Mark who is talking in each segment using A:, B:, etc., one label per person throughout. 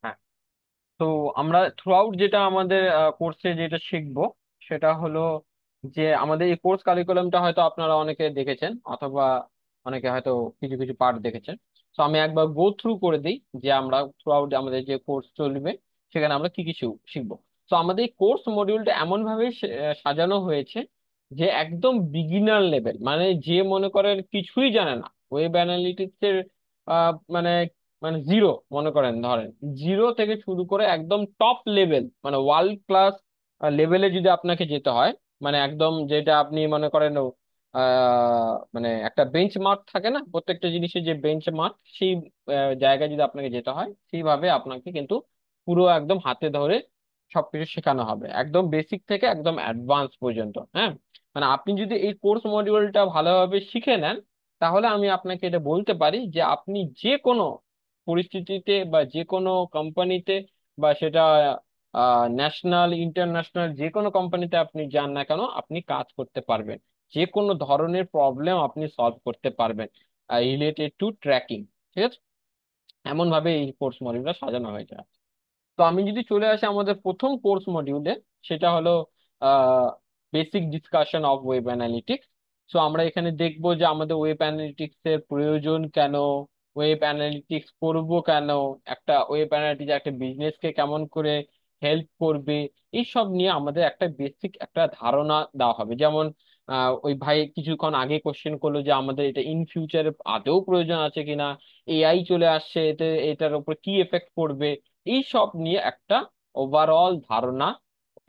A: হ্যাঁ। তো আমরা থ্রু আউট যেটা আমাদের কোর্সে যেটা শিখবো সেটা হলো যে আমাদের এই কোর্স কারিকুলামটা হয়তো আপনারা অনেকে দেখেছেন, অথবা অনেকে হয়তো কিছু কিছু পার্ট দেখেছেন। তো আমি একবার গো থ্রু করে দিই যে আমরা থ্রু আউট আমাদের যে কোর্স চলবে সেখানে আমরা কি কি শিখবো। তো আমাদের এই কোর্স মডিউলটা এমন ভাবে সাজানো হয়েছে যে একদম বিগিনার লেভেল, মানে যে মনে করেন কিছুই জানে না ওয়েব অ্যানালিটিক্স এর মানে মানে জিরো, মনে করেন ধরেন জিরো থেকে শুরু করে একদম টপ লেভেল মানে ওয়ার্ল্ড ক্লাস লেভেলে যদি আপনাকে যেতে হয়, মানে একদম যেটা আপনি মনে করেন মানে একটা বেঞ্চ মার্ক থাকে না প্রত্যেকটা জিনিসের, যে বেঞ্চ মার্ক সেই জায়গায় যদি আপনাকে যেতে হয় সেইভাবে আপনাকে কিন্তু পুরো একদম হাতে ধরে সবকিছু শেখানো হবে একদম বেসিক থেকে একদম অ্যাডভান্স পর্যন্ত। হ্যাঁ, মানে আপনি যদি এই কোর্স মডিউলটা ভালোভাবে শিখে নেন তাহলে আমি আপনাকে এটা বলতে পারি যে আপনি যে কোনো পরিস্থিতিতে বা যে কোনো কোম্পানিতে, বা সেটা ন্যাশনাল ইন্টারন্যাশনাল যে কোনো কোম্পানিতে আপনি যান না কেন আপনি কাজ করতে পারবেন, যে কোনো ধরনের প্রবলেম আপনি সলভ করতে পারবেন রিলেটেড টু ট্র্যাকিং। ঠিক আছে, এমন ভাবে এই কোর্স মডিউলটা সাজানো হয়েছে। তো আমি যদি চলে আসি আমাদের প্রথম কোর্স মডিউলে, সেটা হলো basic discussion of web analytics. So আমরা এখানে দেখবো যে আমাদের ওয়েব অ্যানালিটিক্স এর প্রয়োজন কেন, ওয়েব অ্যানালিটিক্স করব কেন, একটা ওয়েব অ্যানালিটিক্স একটা বিজনেসকে কেমন করে হেল্প করবে, এই সব নিয়ে আমাদের একটা বেসিক একটা ধারণা দেওয়া হবে। যেমন ওই ভাই কিছুক্ষণ আগে কোশ্চেন করলো যে আমাদের এটা ইন ফিউচারে আদৌ প্রয়োজন আছে কিনা, এআই চলে আসছে এতে এটার উপর কি এফেক্ট পড়বে, এই সব নিয়ে একটা ওভারঅল ধারণা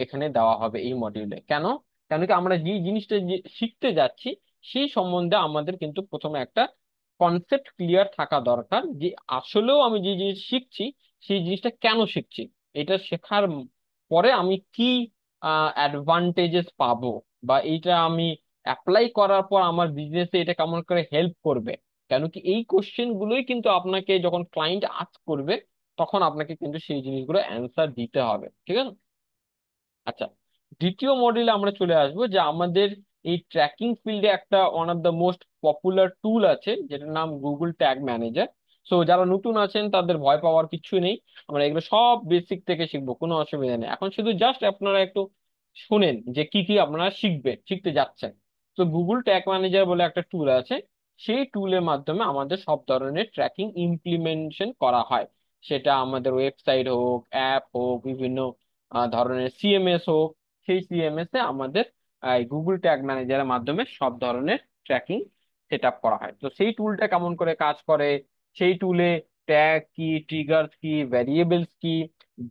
A: এখানে দেওয়া হবে এই মডিউলে। কেন? কেন কি আমরা যে জিনিসটা যে শিখতে যাচ্ছি সেই সম্বন্ধে আমাদের কিন্তু প্রথমে একটা কনসেপ্ট ক্লিয়ার থাকা দরকার, যে আসলেও আমি যে জিনিস শিখছি সেই জিনিসটা কেন শিখছি, এটা শেখার পরে আমি কি অ্যাডভান্টেজেস পাবো, বা এইটা আমি অ্যাপ্লাই করার পর আমার বিজনেসে এটা কেমন করে হেল্প করবে। কেন কি এই কোশ্চেন গুলোই কিন্তু আপনাকে যখন ক্লায়েন্ট আস্ক করবে তখন আপনাকে কিন্তু সেই জিনিসগুলো অ্যান্সার দিতে হবে। ঠিক আছে। আচ্ছা, দ্বিতীয় মডিউলে আমরা চলে আসবো যে আমাদের এই ট্র্যাকিং ফিল্ডে একটা one of the most popular tool আছে যেটার নাম গুগল ট্যাগ ম্যানেজার। সো যারা নতুন আছেন তাদের ভয় পাওয়ার কিছু নেই, আমরা এগুলো সব বেসিক থেকে শিখবো, কোনো অসুবিধা নেই। এখন শুধু জাস্ট আপনারা একটু শুনেন যে কি কি আপনারা শিখতে যাচ্ছেন। তো গুগল ট্যাগ ম্যানেজার বলে একটা টুল আছে, সেই টুলের মাধ্যমে আমাদের সব ধরনের ট্র্যাকিং ইমপ্লিমেন্টেশন করা হয়। সেটা আমাদের ওয়েবসাইট হোক, অ্যাপ হোক, বিভিন্ন ধরনের সিএমএস হোক, সেই সিএমএস এ আমাদের গুগল ট্যাগ ম্যানেজারের মাধ্যমে সব ধরনের ট্র্যাকিং সেট আপ করা হয়। তো সেই টুলটা কেমন করে কাজ করে, সেই টুলে ট্যাগ কি, ট্রিগার্স কি, ভ্যারিয়েবলস কি,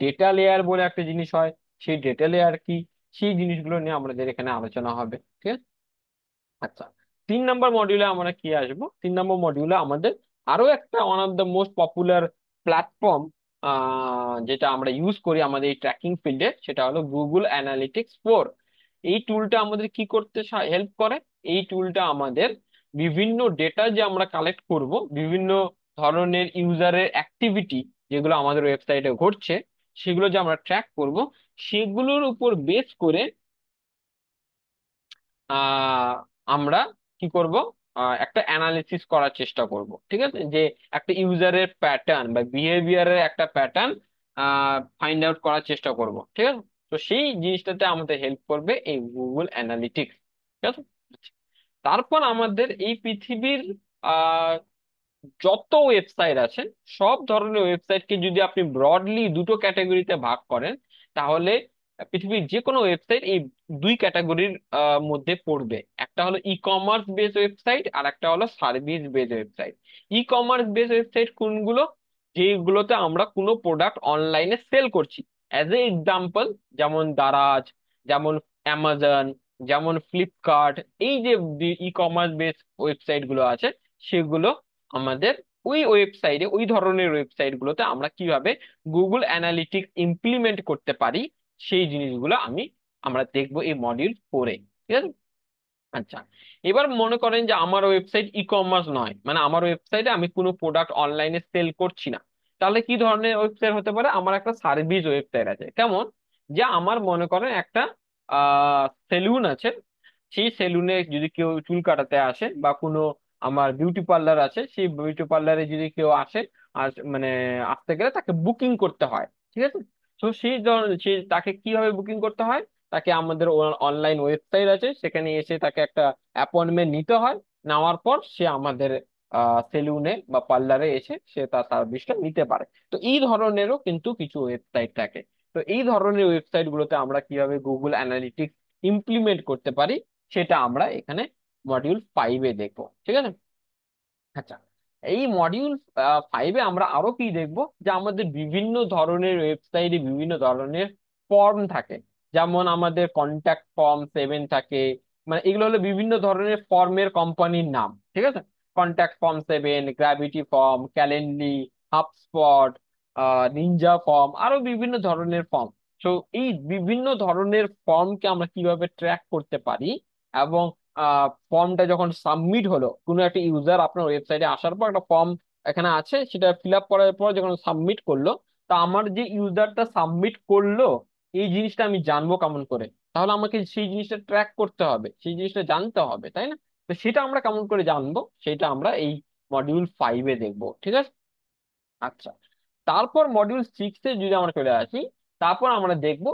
A: ডেটা লেয়ার বলে একটা জিনিস হয়, সেই ডেটা লেয়ার কি, সেই জিনিসগুলো নিয়ে আমাদের এখানে আলোচনা হবে। ঠিক আছে। আচ্ছা, 3 নম্বর মডিউলে আমরা কি আসবো, 3 নম্বর মডিউলে আমাদের আরো একটা one of the most popular platform যেটা আমরা ইউজ করি আমাদের এই ট্র্যাকিং ফিল্ডে, সেটা হলো গুগল অ্যানালিটিক্স 4। এই টুলটা আমাদের কি করতে হেল্প করে, এই টুলটা আমাদের বিভিন্ন ডেটা যে আমরা কালেক্ট করব, বিভিন্ন ধরনের ইউজারের অ্যাক্টিভিটি যেগুলো আমাদের ওয়েবসাইটে ঘটছে সেগুলো যে আমরা ট্র্যাক করব, সেগুলোর উপর বেস করে আহ আমরা কি করব, একটা অ্যানালিসিস করার চেষ্টা করব। ঠিক আছে, যে একটা ইউজারের প্যাটার্ন বা বিহেভিয়ারের একটা প্যাটার্ন ফাইন্ড আউট করার চেষ্টা করব। ঠিক আছে, তো সেই জিনিসটাতে আমাদের হেল্প করবে এই গুগল অ্যানালিটিক্স। ঠিক আছে। তারপর আমাদের এই পৃথিবীর যত ওয়েবসাইট আছে সব ধরনের ওয়েবসাইটকে যদি আপনি ব্রডলি দুটো ক্যাটাগরিতে ভাগ করেন তাহলে পৃথিবীর যে কোনো ওয়েবসাইট এই দুই ক্যাটাগরির মধ্যে পড়বে। একটা হলো ই কমার্স বেস ওয়েবসাইট আর একটা হলো service base website. E commerce base website কোনগুলো, যেগুলোতে আমরা কোনো প্রোডাক্ট অনলাইনে সেল করছি। অ্যাজ এ এক্সাম্পল, যেমন দারাজ, যেমন অ্যামাজন, যেমন ফ্লিপকার্ট, এই যে ই কমার্স বেস ওয়েবসাইট গুলো আছে সেগুলো আমাদের ওই ওয়েবসাইটে, ওই ধরনের ওয়েবসাইট গুলোতে আমরা কিভাবে গুগল অ্যানালিটিক্স ইমপ্লিমেন্ট করতে পারি সেই জিনিসগুলো আমরা দেখবো এই মডিউল 4-এ। ঠিক আছে। আচ্ছা, এবার মনে করেন যে আমার ওয়েবসাইট ই কমার্স নয়, মানে আমার ওয়েবসাইটে আমি কোনো প্রোডাক্ট অনলাইনে সেল করছি না, তাহলে কি ধরনের ওয়েবসাইট হতে পারে, আমার একটা সার্ভিস ওয়েবসাইট আছে। কেমন? যে আমার মনে করেন একটা সেলুন আছে, সেই সেলুনে যদি কেউ চুল কাটাতে আসে বা কোনো আমার বিউটি পার্লার আছে, সেই বিউটি পার্লারে যদি কেউ আসে, আর মানে আসতে গেলে তাকে বুকিং করতে হয়, ঠিক আছে। তো সেই ধরনের সে তাকে কিভাবে বুকিং করতে হয়, তাকে আমাদের অনলাইন ওয়েবসাইট আছে, সেখানে এসে তাকে একটা অ্যাপয়েন্টমেন্ট নিতে হয়। নেওয়ার পর সে আমাদের সেলুনে বা পার্লারে এসে সে তার সার্ভিসটা নিতে পারে। তো এই ধরনেরও কিন্তু কিছু ওয়েবসাইট থাকে। তো এই ধরনের ওয়েবসাইট গুলোতে আমরা কিভাবে গুগল অ্যানালিটিক্স ইমপ্লিমেন্ট করতে পারি, সেটা আমরা এখানে মডিউল 5-এ দেখবো, ঠিক আছে। আচ্ছা, এই মডিউল 5-এ আমরা আরো কি দেখবো, যে আমাদের বিভিন্ন ধরনের ওয়েবসাইটে বিভিন্ন ধরনের ফর্ম থাকে। যেমন আমাদের কন্ট্যাক্ট ফর্ম 7 থাকে, মানে এগুলো হলো বিভিন্ন ধরনের ফর্মের কোম্পানির নাম, ঠিক আছে। Contact form 7, gravity form, Calendly, HubSpot, ninja form, আরো বিভিন্ন ধরনের ফর্ম। তো এই বিভিন্ন ধরনের ফর্মকে আমরা কিভাবে ট্র্যাক করতে পারি, এবং ফর্মটা যখন সাবমিট হলো, কোনো একটা ইউজার আপনার ওয়েবসাইটে আসার পর একটা ফর্ম এখানে আছে, সেটা ফিল আপ করার পর যখন সাবমিট করলো, তা আমার যে ইউজারটা সাবমিট করলো এই জিনিসটা আমি জানবো কেমন করে? তাহলে আমাকে সেই জিনিসটা ট্র্যাক করতে হবে, সেই জিনিসটা জানতে হবে, তাই না? তো সেটা আমরা কেমন করে জানবো, সেটা আমরা এই মডিউল 5-এ দেখবো, ঠিক আছে। আচ্ছা, তারপর মডিউল 6-এ যদি আমরা চলে আসি, তারপর আমরা দেখবো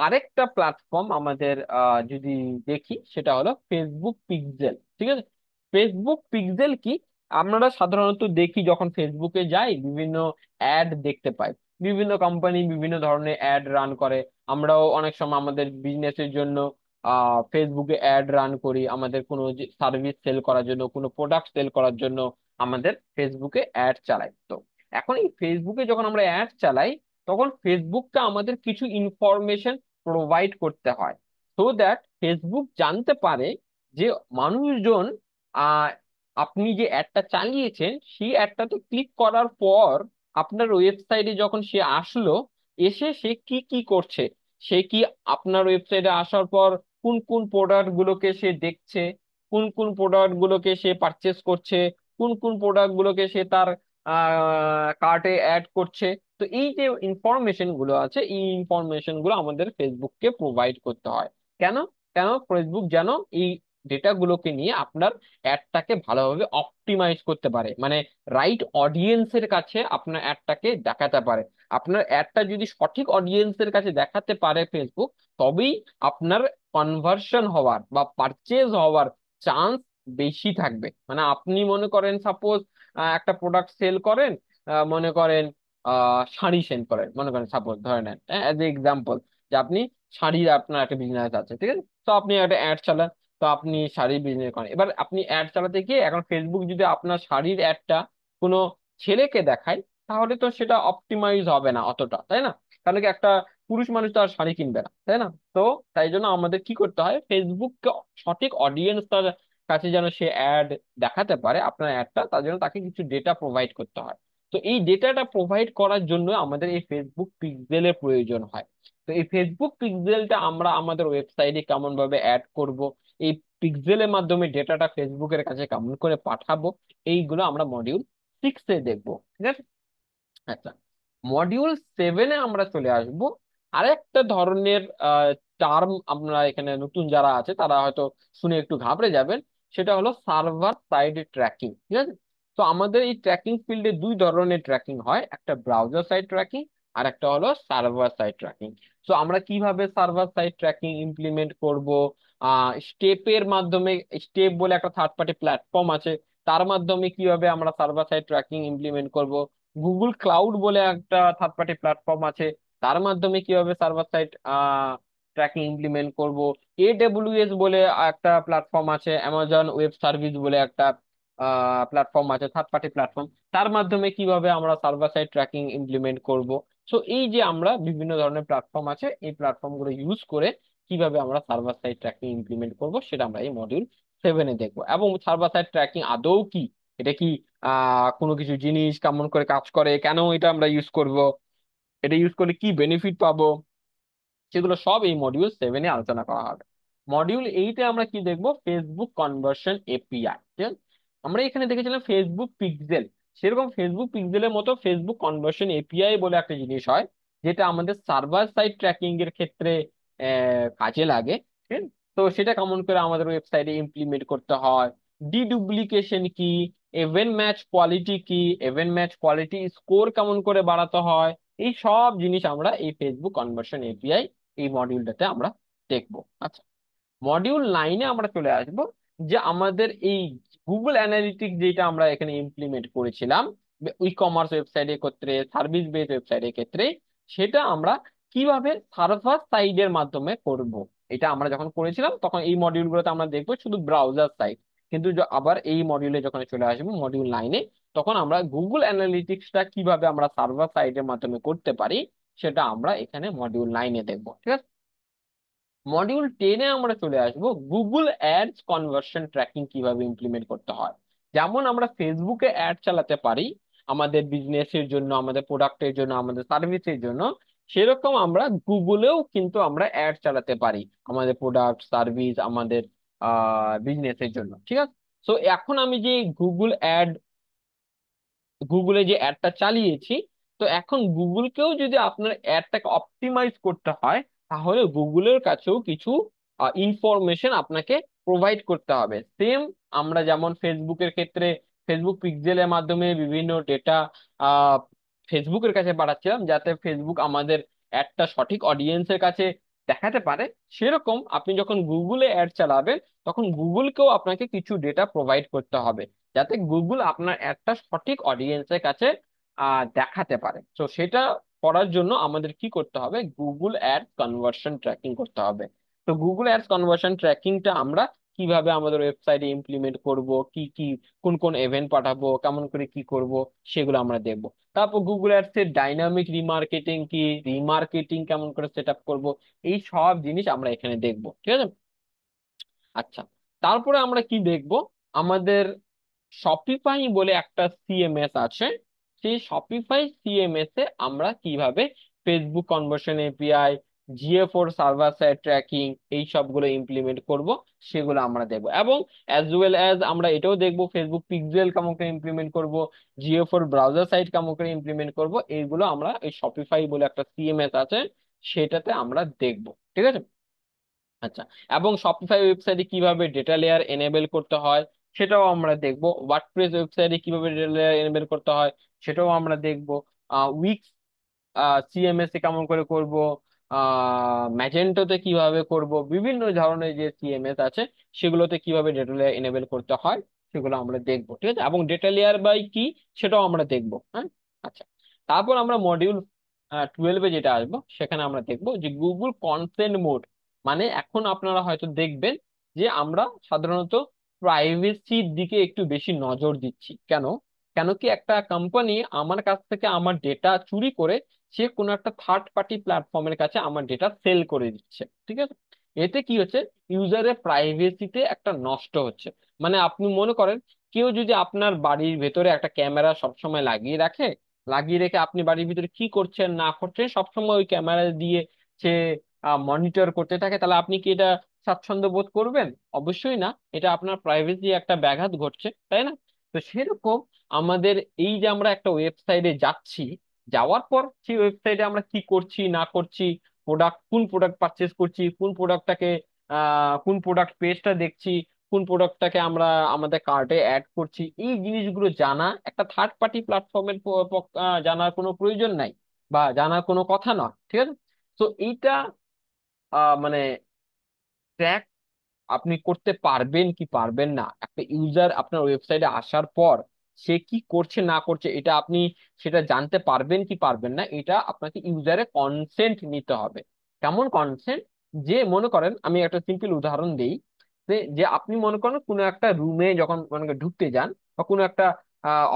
A: আরেকটা প্ল্যাটফর্ম আমাদের, যদি দেখি, সেটা হলো ফেসবুক পিক্সেল, ঠিক আছে। ফেসবুক পিক্সেল কি? আমরা সাধারণত দেখি যখন ফেসবুকে যাই, বিভিন্ন অ্যাড দেখতে পাই, বিভিন্ন কোম্পানি বিভিন্ন ধরনের অ্যাড রান করে। আমরাও অনেক সময় আমাদের বিজনেসের জন্য ফেসবুকে অ্যাড রান করি, আমাদের কোনো সার্ভিস সেল করার জন্য, কোনো প্রোডাক্ট সেল করার জন্য আমাদের ফেসবুকে অ্যাড চালাই। তো এখন এই ফেসবুকে যখন আমরা অ্যাড চালাই, তখন ফেসবুককে আমাদের কিছু ইনফরমেশন প্রোভাইড করতে হয়, সো দ্যাট ফেসবুক জানতে পারে যে মানুষজন আহ আপনি যে অ্যাডটা চালিয়েছেন সেই অ্যাডটাতে ক্লিক করার পর আপনার ওয়েবসাইটে যখন সে আসলো, এসে সে কি কি করছে, সে কি আপনার ওয়েবসাইটে আসার পর কোন কোন প্রোডাক্ট গুলোকে সে দেখছে, কোন কোন প্রোডাক্ট গুলোকে সে পারচেস করছে, কোন কোন প্রোডাক্ট গুলোকে সে তার কার্টে অ্যাড করছে। তো এই যে ইনফরমেশন গুলো আছে, এই ইনফরমেশন গুলো আমাদের ফেসবুককে প্রোভাইড করতে হয়। কেন? কেন ফেসবুক যেন এই ডেটা গুলোকে নিয়ে আপনার অ্যাডটাকে ভালোভাবে অপটিমাইজ করতে পারে, মানে রাইট অডিয়েন্সের কাছে আপনার অ্যাডটাকে দেখাতে পারে। আপনার অ্যাডটা যদি সঠিক অডিয়েন্সের কাছে দেখাতে পারে ফেসবুক, তবেই আপনার কনভার্সন হওয়ার বা পারচেজ হওয়ার চান্স বেশি থাকবে। মানে আপনি মনে করেন সাপোজ একটা প্রোডাক্ট সেল করেন, মনে করেন শাড়ি সেল করেন, মনে করেন সাপোজ ধরে নেন অ্যাজ এ এক্সাম্পল, যে আপনি শাড়ির আপনার একটা বিজনেস আছে, ঠিক আছে। তো আপনি একটা অ্যাড চালান, তো আপনি শাড়ির বিজনেস করেন। এবার আপনি অ্যাড চালাতে গিয়ে এখন ফেসবুক যদি আপনার শাড়ির অ্যাডটা কোনো ছেলেকে দেখায়, তাহলে তো সেটা অপটিমাইজ হবে না অতটা, তাই না? তাহলে কি একটা পুরুষ মানুষ তো আর শাড়ি কিনবে না, তাই না? তো তাই জন্য আমাদের কি করতে হয়, ফেসবুককে সঠিক অডিয়েন্স তার কাছে যেন সে অ্যাড দেখাতে পারে আপনার অ্যাডটা, তার জন্য তাকে কিছু ডেটা প্রোভাইড করতে হয়। তো এই ডেটাটা প্রোভাইড করার জন্য আমাদের এই ফেসবুক পিক্সেলের প্রয়োজন হয়। তো এই ফেসবুক পিক্সেলটা আমরা আমাদের ওয়েবসাইটে কেমন ভাবে অ্যাড করব, এই পিক্সেলের মাধ্যমে ডেটাটা ফেসবুকের কাছে কেমন করে পাঠাবো, এইগুলো আমরা মডিউল 6-এ দেখবো, ঠিক আছে। আচ্ছা, মডিউল 7-এ আমরা চলে আসব আরেকটা ধরনের টার্ম। আমরা এখানে নতুন যারা আছে তারা হয়তো শুনে একটু ঘাবড়ে যাবেন, সেটা হলো সার্ভার সাইড ট্র্যাকিং, ঠিক আছে। তো আমাদের এই ট্র্যাকিং ফিল্ডে দুই ধরনের ট্র্যাকিং হয়, একটা ব্রাউজার সাইড ট্র্যাকিং, আর একটা হলো সার্ভার সাইড ট্র্যাকিং। তো আমরা কিভাবে সার্ভার সাইড ট্র্যাকিং ইমপ্লিমেন্ট করব, স্টেপের মাধ্যমে, স্টেপ বলে একটা থার্ড পার্টি প্ল্যাটফর্ম আছে, তার মাধ্যমে কিভাবে আমরা সার্ভার সাইড ট্র্যাকিং ইমপ্লিমেন্ট করব, গুগল ক্লাউড বলে একটা থার্ড পার্টি প্ল্যাটফর্ম আছে, তার মাধ্যমে কিভাবে সার্ভার সাইড ট্র্যাকিং ইমপ্লিমেন্ট করব, AWS বলে একটা প্ল্যাটফর্ম আছে, অ্যামাজন ওয়েব সার্ভিস বলে একটা প্ল্যাটফর্ম আছে, থার্ড পার্টি প্ল্যাটফর্ম, তার মাধ্যমে কিভাবে আমরা সার্ভার সাইড ট্র্যাকিং ইমপ্লিমেন্ট করব। সো এই যে আমরা বিভিন্ন ধরনের প্ল্যাটফর্ম আছে, এই প্ল্যাটফর্ম গুলো ইউজ করে কিভাবে আমরা সার্ভার সাইড ট্র্যাকিং ইমপ্লিমেন্ট করব, সেটা আমরা এই মডিউল 7-এ দেখবো। এবং সার্ভার সাইড ট্র্যাকিং আদৌ কি, এটা কি কোনো কিছু জিনিস কেমন করে কাজ করে, কেন এটা আমরা ইউজ করব, এটা ইউজ করলে কি বেনিফিট পাবো, সেগুলো সব এই মডিউল 7-এ আলোচনা করা হবে। মডিউল 8-এ আমরা কি দেখবো, ফেসবুক কনভার্সন এপিআই, ঠিক আছে। আমরা এখানে দেখেছিলাম ফেসবুক পিক্সেল, সেরকম ফেসবুক পিক্সেলের মতো ফেসবুক কনভার্সন এপিআই বলে একটা জিনিস হয়, যেটা আমাদের সার্ভার সাইড ট্র্যাকিং এর ক্ষেত্রে কাজে লাগে, ঠিক আছে? তো সেটা কেমন করে আমাদের ওয়েবসাইটে ইমপ্লিমেন্ট করতে হয়, ডিডুপ্লিকেশন কি, ইভেন্ট ম্যাচ কোয়ালিটি কি, ইভেন্ট ম্যাচ কোয়ালিটি স্কোর কেমন করে বাড়াতে হয়, এই সব জিনিস আমরা এই ফেসবুক কনভার্সন এপিআই এই মডিউলটাতে আমরা দেখবো। আচ্ছা, মডিউল 9-এ আমরা চলে আসবো যে আমাদের এই গুগল অ্যানালিটিক্স যেটা আমরা এখানে ইমপ্লিমেন্ট করেছিলাম ই কমার্স ওয়েবসাইটের ক্ষেত্রে, সার্ভিস বেসড ওয়েবসাইটের ক্ষেত্রে, সেটা আমরা কিভাবে সার্ভার সাইডের মাধ্যমে করব। এটা আমরা যখন করেছিলাম তখন এই মডিউলগুলোতে আমরা দেখবো শুধু ব্রাউজার সাইড, কিন্তু আবার এই মডিউলে যখন চলে আসবো মডিউল 9-এ, তখন আমরা গুগল অ্যানালিটিক্সটা কিভাবে আমরা সার্ভার সাইডের মাধ্যমে করতে পারি সেটা আমরা এখানে মডিউল 9-এ দেখবো। ঠিক আছে, মডিউল 10-এ আমরা চলে আসবো গুগল অ্যাডস কনভার্সন ট্র্যাকিং কিভাবে ইমপ্লিমেন্ট করতে হয়। যেমন আমরা ফেসবুকে অ্যাড চালাতে পারি আমাদের বিজনেসের জন্য, আমাদের প্রোডাক্টের জন্য, আমাদের সার্ভিসের জন্য, সেরকম আমরা গুগলেও কিন্তু আমরা অ্যাড চালাতে পারি আমাদের প্রোডাক্ট সার্ভিস আমাদের বিজনেসের জন্য। ঠিক আছে, তো এখন আমি যে গুগল অ্যাড গুগলে যে অ্যাডটা চালিয়েছি, তো এখন গুগলকেও যদি আপনার অ্যাডটাকে অপটিমাইজ করতে হয়, তাহলে গুগলের কাছেও কিছু ইনফরমেশন আপনাকে প্রোভাইড করতে হবে। সেম আমরা যেমন ফেসবুকের ক্ষেত্রে ফেসবুক পিক্সেলের মাধ্যমে বিভিন্ন ডেটা ফেসবুকের কাছে পাঠাচ্ছিলাম যাতে ফেসবুক আমাদের অ্যাডটা সঠিক অডিয়েন্সের কাছে দেখাতে পারে, সেরকম আপনি যখন গুগলে অ্যাড চালাবেন তখন গুগলকেও আপনাকে কিছু ডেটা প্রোভাইড করতে হবে যাতে গুগল আপনার অ্যাডটা সঠিক অডিয়েন্সের কাছে দেখাতে পারে। তো সেটা করার জন্য আমাদের কি করতে হবে, গুগল অ্যাড কনভার্সন ট্র্যাকিং করতে হবে। তো গুগল অ্যাডস কনভার্সন ট্র্যাকিংটা আমরা কিভাবে আমাদের ওয়েবসাইটে ইমপ্লিমেন্ট করব, কি কি কোন কোন ইভেন্ট পাঠাবো, কেমন করে কি করব, সেগুলো আমরা দেখবো। তারপর গুগল অ্যাডস এর ডাইনামিক রিমার্কেটিং কি, রিমার্কেটিং কেমন করে সেট আপ করবো, এই সব জিনিস আমরা এখানে দেখবো। ঠিক আছে, আচ্ছা, তারপরে আমরা কি দেখব, আমাদের শপিফাই বলে একটা সিএমএস আছে, সেই শপিফাই সিএমএস এ আমরা কিভাবে Facebook conversion API, GA4 server side tracking এই সবগুলো ইমপ্লিমেন্ট করব, সেগুলো আমরা দেখবো। এবং অ্যাজ ওয়েল অ্যাজ আমরা এটাও দেখবো ফেসবুক পিক্সেল কেমন করে ইমপ্লিমেন্ট করব, জিএ4 ব্রাউজার সাইট কেমন করে ইমপ্লিমেন্ট করব, এইগুলো আমরা এই শপিফাই বলে একটা সিএমএস আছে সেটাতে আমরা দেখবো। ঠিক আছে, আচ্ছা, এবং শপিফাই ওয়েবসাইটে কিভাবে ডেটা লেয়ার এনেবল করতে হয় সেটাও আমরা দেখব। ওয়ার্ডপ্রেস ওয়েবসাইটে কিভাবে ডেটা লেয়ার এনেবল করতে হয় সেটাও আমরা দেখব। উইক্স সিএমএস এ কেমন করে করব, ম্যাজেন্টোতে কিভাবে করব, বিভিন্ন ধরনের যে সিএমএস আছে সেগুলোতে কিভাবে ডেটা লেয়ার এনেবল করতে হয় সেগুলো আমরা দেখবো। ঠিক আছে, এবং ডেটা লেয়ার বাই কি সেটাও আমরা দেখবো। হ্যাঁ, আচ্ছা, তারপর আমরা মডিউল 12-এ যেটা আসবো সেখানে আমরা দেখবো যে গুগল কনসেন্ট মোড। মানে এখন আপনারা হয়তো দেখবেন যে আমরা সাধারণত প্রাইভেসির দিকে একটু বেশি নজর দিচ্ছি। কেন? কেন কি একটা কোম্পানি আমার কাছ থেকে আমার ডেটা চুরি করে সে কোনো একটা থার্ড পার্টি প্ল্যাটফর্মের কাছে আমার ডেটা সেল করে দিচ্ছে। ঠিক আছে, এতে কি হচ্ছে, ইউজারের প্রাইভেসিতে একটা নষ্ট হচ্ছে। মানে আপনি মনে করেন কেউ যদি আপনার বাড়ির ভেতরে একটা ক্যামেরা সবসময় লাগিয়ে রাখে, লাগিয়ে রেখে আপনি বাড়ির ভিতরে কি করছেন না করছেন সবসময় ওই ক্যামেরা দিয়ে সে মনিটর করতে থাকে, তাহলে আপনি কি এটা স্বাচ্ছন্দ্য বোধ করবেন? অবশ্যই না, এটা আপনার প্রাইভেসি একটা ব্যাঘাত ঘটছে, তাই না? তো সেরকম আমাদের এই যে আমরা একটা ওয়েবসাইটে যাচ্ছি, যাওয়ার পর সেই ওয়েবসাইটে আমরা কি করছি না করছি, কোন প্রোডাক্ট পারচেস করছি, কোন প্রোডাক্টটাকে কোন প্রোডাক্ট পেজটা দেখছি, কোন প্রোডাক্টটাকে আমরা আমাদের কার্টে অ্যাড করছি, এই জিনিসগুলো জানা একটা থার্ড পার্টি প্ল্যাটফর্মের জানার কোনো প্রয়োজন নাই বা জানার কোনো কথা নয়। ঠিক আছে, তো এইটা মানে ট্র্যাক আপনি করতে পারবেন কি পারবেন না, একটা ইউজার আপনার ওয়েবসাইটে আসার পর সে কি করছে না করছে এটা আপনি সেটা জানতে পারবেন কি পারবেন না, এটা আপনাকে ইউজারের কনসেন্ট নিতে হবে। কেমন কনসেন্ট? যে মনে করেন আমি একটা সিম্পল উদাহরণ দিই, যে যে আপনি মনে করেন কোনো একটা রুমে যখন মনে করেন ঢুকতে যান বা কোনো একটা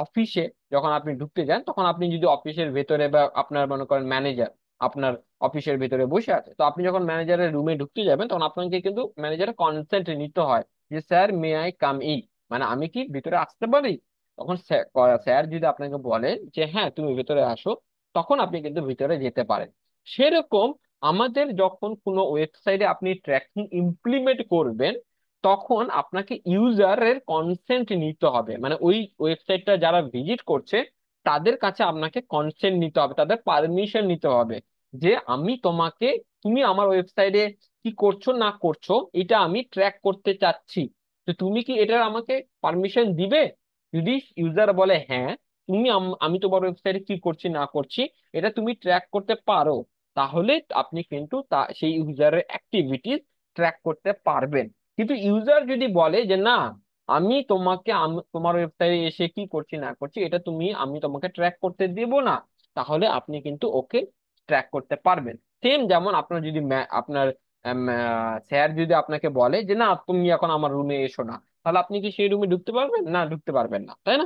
A: অফিসে যখন আপনি ঢুকতে যান, তখন আপনি যদি অফিসের ভেতরে বা আপনার মনে করেন ম্যানেজার আপনার অফিসের ভিতরে বসে আছে, তো আপনি যখন ম্যানেজারের রুমে ঢুকতে যাবেন তখন আপনাকে কিন্তু ম্যানেজারের কনসেন্ট নিতে হয় যে sir may I come in, মানে আমি কি ভিতরে আসতে পারি? তখন স্যার যদি আপনাকে বলেন যে হ্যাঁ তুমি ভিতরে আসো, তখন আপনি কিন্তু ভিতরে যেতে পারেন। সেরকম আমাদের যখন কোনো ওয়েবসাইটে আপনি ট্র্যাকিং ইমপ্লিমেন্ট করবেন, তখন আপনাকে ইউজারের কনসেন্ট নিতে হবে, মানে ওই ওয়েবসাইটটা যারা ভিজিট করছে তাদের কাছে আপনাকে কনসেন্ট নিতে হবে, তাদের পারমিশন নিতে হবে যে আমি তোমাকে, তুমি আমার ওয়েবসাইটে কি করছো না করছো এটা আমি ট্র্যাক করতে চাচ্ছি। তো তো তুমি কি এটার আমাকে পারমিশন দিবে? যদি ইউজার বলে হ্যাঁ, তুমি আমি তোমার ওয়েবসাইটে কি করছি না করছি এটা তুমি ট্র্যাক করতে পারো, তাহলে আপনি কিন্তু সেই ইউজারের অ্যাক্টিভিটিস ট্র্যাক করতে পারবেন। কিন্তু ইউজার যদি বলে যে না, আমি তোমাকে তোমার ওয়েবসাইটে এসে কি করছি না করছি এটা আমি তোমাকে ট্র্যাক করতে দেব না, তাহলে আপনি কিন্তু ওকে ট্র্যাক করতে পারবেন। সেম যেমন আপনার যদি আপনার স্যার যদি আপনাকে বলে যে না, তুমি এখন আমার রুমে এসো না, তাহলে আপনি কি সেই রুমে ঢুকতে পারবেন? না, ঢুকতে পারবেন না, তাই না?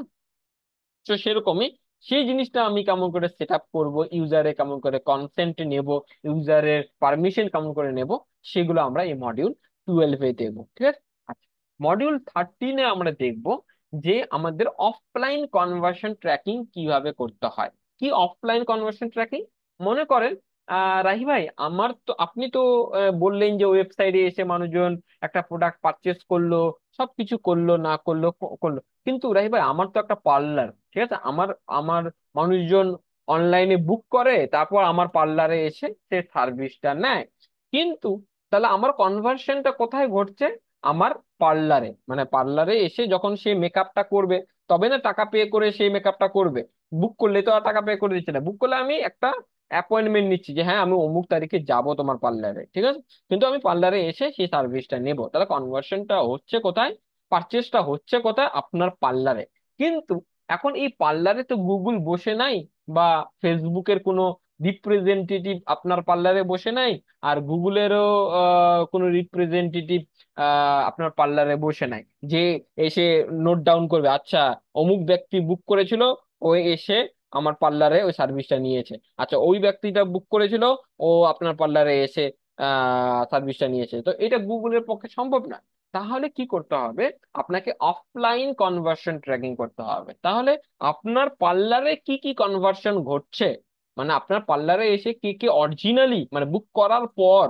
A: তো সেরকমই সেই জিনিসটা আমি কেমন করে সেট আপ করবো, ইউজারে কেমন করে কনসেন্ট নেব, ইউজারের পারমিশন কেমন করে নেব, সেগুলো আমরা এই মডিউল 12-এ দেখবো, ঠিক আছে? আচ্ছা, মডিউল 13-এ আমরা দেখব যে আমাদের অফলাইন কনভার্সন ট্র্যাকিং কিভাবে করতে হয়। কি অফলাইন কনভার্সন ট্র্যাকিং? মনে করেন রাহি ভাই, আমার তো আপনি তো বললেন যে ওয়েবসাইটে এসে মানুষজন একটা প্রোডাক্ট পারচেস করলো, সবকিছু করলো না করলো করলো, কিন্তু রাহি ভাই আমার তো একটা পার্লার, ঠিক আছে, আমার আমার মানুষজন অনলাইনে বুক করে, তারপর আমার পার্লারে এসে সে সার্ভিসটা নেয়। কিন্তু তাহলে আমার কনভার্সনটা কোথায় ঘটছে? আমার পার্লারে, মানে পার্লারে এসে যখন সে মেকআপটা করবে, তবে না টাকা পে করে সেই মেকআপটা করবে। বুক করলে তো আর টাকা পে করে দিচ্ছে না, বুক করলে আমি একটা অ্যাপয়েন্টমেন্ট নিচ্ছি যে হ্যাঁ আমি অমুক তারিখে যাব তোমার পার্লারে, ঠিক আছে? কিন্তু আমি পার্লারে এসে সেই সার্ভিসটা নেব, তাহলে কনভার্সনটা হচ্ছে কোথায়? পারচেসটা হচ্ছে কোথায়? আপনার পার্লারে। কিন্তু এখন এই পার্লারে তো গুগল বসে নাই, বা ফেসবুকের কোনো রিপ্রেজেন্টেটিভ আপনার পার্লারে বসে নাই, আর গুগলেরও কোনো রিপ্রেজেন্টেটিভ আপনার পার্লারে বসে নাই যে এসে নোট ডাউন করবে, আচ্ছা অমুক ব্যক্তি বুক করেছিল, ও এসে আমার পার্লারে ওই সার্ভিসটা নিয়েছে, আচ্ছা ওই ব্যক্তিটা বুক করেছিল, ও আপনার পার্লারে এসে সার্ভিসটা নিয়েছে। তো এটা গুগলের পক্ষে সম্ভব না। তাহলে কি করতে হবে? আপনাকে অফলাইন কনভার্সন ট্র্যাকিং করতে হবে। তাহলে আপনার পার্লারে কি কি কনভার্সন ঘটছে, মানে আপনার পার্লারে এসে কি কি অরিজিনালি, মানে বুক করার পর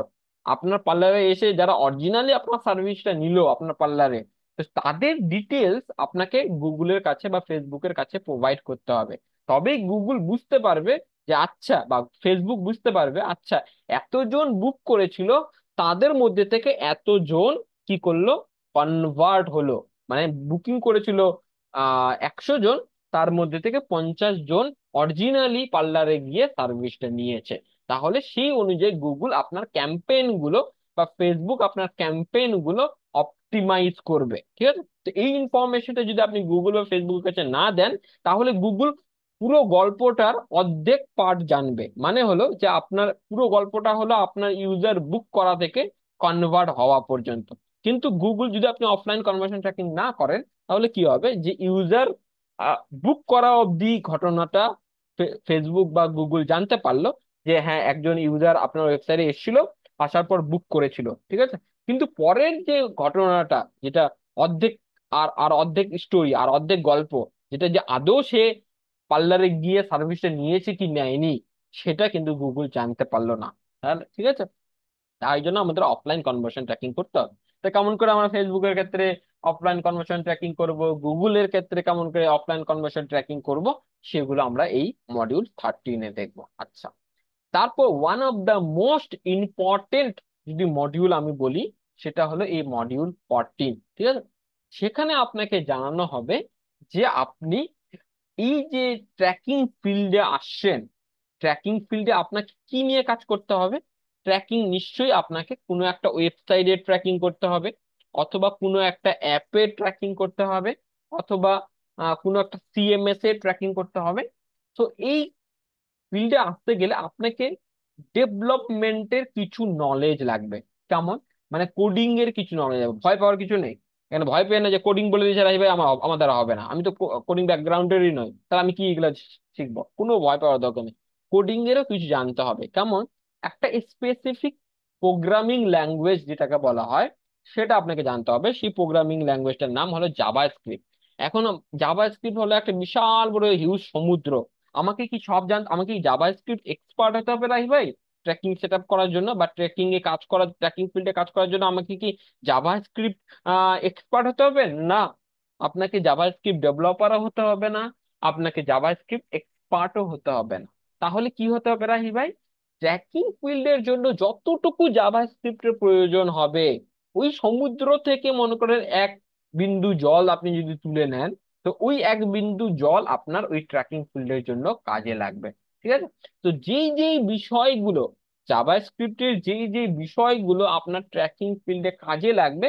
A: আপনার পার্লারে এসে যারা অরিজিনালি আপনার সার্ভিসটা নিল আপনার পার্লারে, তো তাদের ডিটেলস আপনাকে গুগলের কাছে বা ফেসবুকের কাছে প্রোভাইড করতে হবে। তবেই গুগল বুঝতে পারবে যে আচ্ছা, বা ফেসবুক বুঝতে পারবে আচ্ছা এতজন বুক করেছিল, তাদের মধ্যে থেকে এতজন কি করলো, কনভার্ট হলো। মানে বুকিং করেছিল 100 জন, তার মধ্যে থেকে 50 জন অরিজিনালি পার্লারে গিয়ে সার্ভিসটা নিয়েছে। তাহলে সেই অনুযায়ী গুগল আপনার ক্যাম্পেইন গুলো বা ফেসবুক আপনার ক্যাম্পেইন গুলো অপটিমাইজ করবে, ঠিক আছে? তো এই ইনফরমেশনটা যদি আপনি গুগল বা ফেসবুকের কাছে না দেন, তাহলে গুগল পুরো গল্পটার অর্ধেক পার্ট জানবে। মানে হলো যে আপনার পুরো গল্পটা হলো আপনার ইউজার বুক করা থেকে কনভার্ট হওয়া পর্যন্ত। কিন্তু গুগল যদি আপনি অফলাইন কনভার্সন ট্র্যাকিং না করেন, তাহলে কি হবে, যে ইউজার বুক করা অবধি ঘটনাটা ফেসবুক বা গুগল জানতে পারলো যে হ্যাঁ একজন ইউজার আপনার ওয়েবসাইটে এসেছিল, আসার পর বুক করেছিল, ঠিক আছে। কিন্তু পরের যে ঘটনাটা, যেটা অর্ধেক, আর আর অর্ধেক স্টোরি আর অর্ধেক গল্প, যেটা যে আদৌ সে পার্লারে গিয়ে সার্ভিসটা নিয়েছে কি নেয়নি, সেটা কিন্তু গুগল জানতে পারলো না। তাহলে ঠিক আছে, তাই জন্য আমাদের অফলাইন কনভার্সন ট্র্যাকিং করতে হবে। তো কেমন করে আমরা ফেসবুকের ক্ষেত্রে অফলাইন কনভার্সন ট্র্যাকিং করব, গুগলের ক্ষেত্রে কেমন করে অফলাইন কনভার্সন ট্র্যাকিং করব, সেগুলো আমরা এই মডিউল 13-এ দেখবো। আচ্ছা, তারপর one of the most important যদি মডিউল আমি বলি, সেটা হলো এই মডিউল 14, ঠিক আছে? সেখানে আপনাকে জানানো হবে যে আপনি এই যে ট্র্যাকিং ফিল্ডে আসছেন, ট্র্যাকিং ফিল্ডে আপনাকে কি নিয়ে কাজ করতে হবে। ট্র্যাকিং নিশ্চয়ই আপনাকে কোনো একটা ওয়েবসাইটে ট্র্যাকিং করতে হবে, অথবা কোনো একটা অ্যাপে ট্র্যাকিং করতে হবে, অথবা কোনো একটা সিএমএস এ ট্র্যাকিং করতে হবে। তো এই ফিল্ডে আসতে গেলে আপনাকে ডেভেলপমেন্টের কিছু নলেজ লাগবে। কেমন? মানে কোডিং এর কিছু নলেজ লাগবে। ভয় পাওয়ার কিছু নেই। এখানে ভয় পেয়ে না যে কোডিং বলে দিয়েছে রাহি ভাই আমার দ্বারা হবে না, আমি তো কোডিং ব্যাকগ্রাউন্ডেরই নই, তাহলে আমি কি এগুলো শিখবো? কোনো ভয় পাওয়ার দরকার নেই। কোডিং এরও কিছু জানতে হবে। কেমন? একটা স্পেসিফিক প্রোগ্রামিং ল্যাঙ্গুয়েজ যেটাকে বলা হয়, সেটা আপনাকে জানতে হবে। সেই প্রোগ্রামিং ল্যাঙ্গুয়েজটার নাম হলো জাভা স্ক্রিপ্ট। এখন জাভা স্ক্রিপ্ট হলো একটা বিশাল বড় হিউজ সমুদ্র। আমাকে কি জাভা স্ক্রিপ্ট এক্সপার্ট হতে হবে রাহি ভাই ট্র্যাকিং সেট আপ করার জন্য, বা ট্র্যাকিং এ কাজ করার, ট্র্যাকিং ফিল্ডে কাজ করার জন্য আমাকে কি জাভা স্ক্রিপ্ট এক্সপার্ট হতে হবে? না, আপনাকে জাভা স্ক্রিপ্ট ডেভেলপারও হতে হবে না, আপনাকে জাভা স্ক্রিপ্ট এক্সপার্টও হতে হবে না। তাহলে কি হতে হবে রাহি ভাই? ট্র্যাকিং ফিল্ডের জন্য যতটুকু জাভা স্ক্রিপ্টের প্রয়োজন হবে, ওই সমুদ্র থেকে মনে করেন বিন্দু জল আপনি যদি তুলে নেন, তো ওই এক বিন্দু জল আপনার ওই ট্র্যাকিং ফিল্ডের জন্য কাজে লাগবে। ঠিক আছে? তো যেই যেই বিষয়গুলো, জাভাস্ক্রিপ্টের যেই যেই বিষয়গুলো আপনার ট্র্যাকিং ফিল্ডে কাজে লাগবে,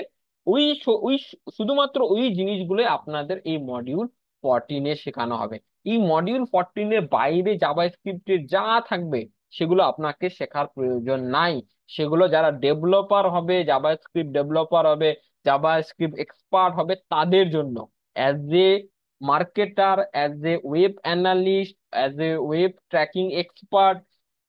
A: শুধুমাত্র ওই জিনিসগুলো আপনাদের এই মডিউল 14-এ শেখানো হবে। এই মডিউল 14-এর বাইরে জাভাস্ক্রিপ্টের যা থাকবে সেগুলো আপনাকে শেখার প্রয়োজন নাই। সেগুলো যারা ডেভেলপার হবে, জাভাস্ক্রিপ্ট ডেভেলপার হবে, জাভাস্ক্রিপ্ট এক্সপার্ট হবে, তাদের জন্য। As a marketer, as a web analyst, as a web tracking expert,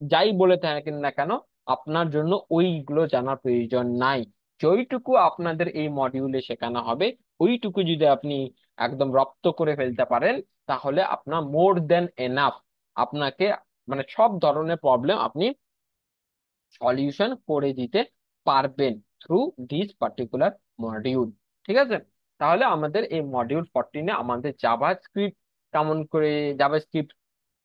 A: যাই বলে থাকেন না কেন, আপনার জন্য ওইগুলো জানার প্রয়োজন নাই। যেইটুকু আপনাদের এই মডিউলে শেখানো হবে, ওইটুকু যদি আপনি একদম রপ্ত করে ফেলতে পারেন, তাহলে আপনার মোর দেন এনাফ। আপনাকে মানে সব ধরনের প্রবলেম আপনি সলিউশন করে দিতে পারবেন থ্রু দিস পার্টিকুলার মডিউল। ঠিক আছে? তাহলে আমাদের এই মডিউল 14-এ আমাদের জাভাস্ক্রিপ্ট কেমন করে, জাভাস্ক্রিপ্ট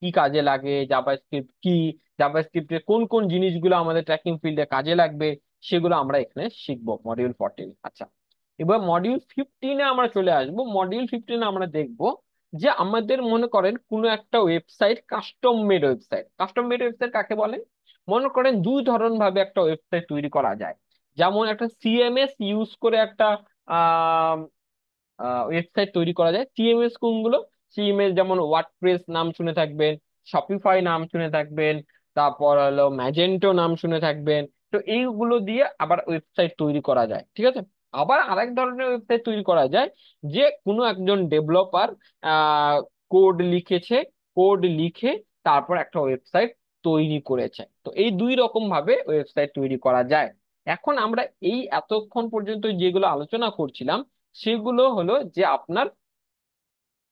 A: কি কাজে লাগে, জাভাস্ক্রিপ্ট কি, জাভাস্ক্রিপ্টের কোন কোন জিনিসগুলো আমাদের ট্র্যাকিং ফিল্ডে কাজে লাগবে, সেগুলো আমরা এখানে শিখবো মডিউল 14। আচ্ছা, এবার মডিউল 15-এ আমরা চলে আসবো। মডিউল 15-এ আমরা দেখবো যে আমাদের মনে করেন কোনো একটা website, custom made website. Custom made website কাকে বলে? মনে করেন দুই ধরন ভাবে একটা ওয়েবসাইট তৈরি করা যায়। যেমন একটা সিএমএস ইউজ করে একটা ওয়েবসাইট তৈরি করা যায়। সিএমএস কোনগুলো? সিএমএস যেমন ওয়ার্ডপ্রেস নাম শুনে থাকবেন, শপিফাই নাম শুনে থাকবেন, তারপর হলো ম্যাজেন্টো নাম শুনে থাকবেন। তো এইগুলো দিয়ে আবার ওয়েবসাইট তৈরি করা যায়। ঠিক আছে? আবার আরেক ধরনের ওয়েবসাইট তৈরি করা যায়, যে কোনো একজন ডেভেলপার কোড লিখেছে, কোড লিখে তারপর একটা ওয়েবসাইট তৈরি করেছে। তো এই দুই রকম ভাবে ওয়েবসাইট তৈরি করা যায়। এখন আমরা এই এতক্ষণ পর্যন্ত যেগুলো আলোচনা করছিলাম, সেগুলো হলো যে আপনার